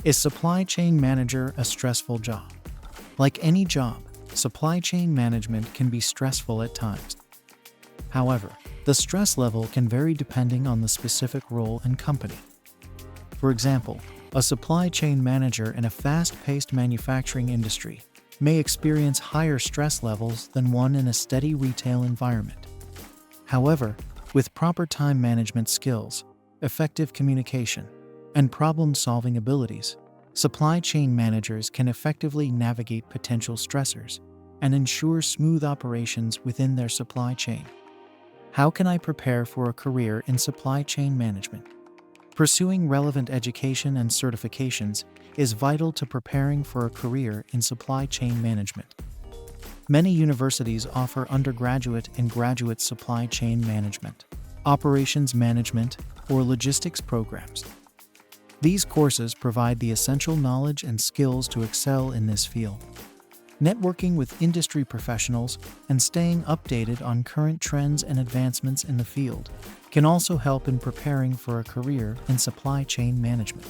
Is supply chain manager a stressful job? Like any job, supply chain management can be stressful at times. However, the stress level can vary depending on the specific role and company. For example, a supply chain manager in a fast-paced manufacturing industry may experience higher stress levels than one in a steady retail environment. However, with proper time management skills, effective communication, and problem-solving abilities, supply chain managers can effectively navigate potential stressors and ensure smooth operations within their supply chain. How can I prepare for a career in supply chain management? Pursuing relevant education and certifications is vital to preparing for a career in supply chain management. Many universities offer undergraduate and graduate supply chain management, operations management, or logistics programs. These courses provide the essential knowledge and skills to excel in this field. Networking with industry professionals and staying updated on current trends and advancements in the field can also help in preparing for a career in supply chain management.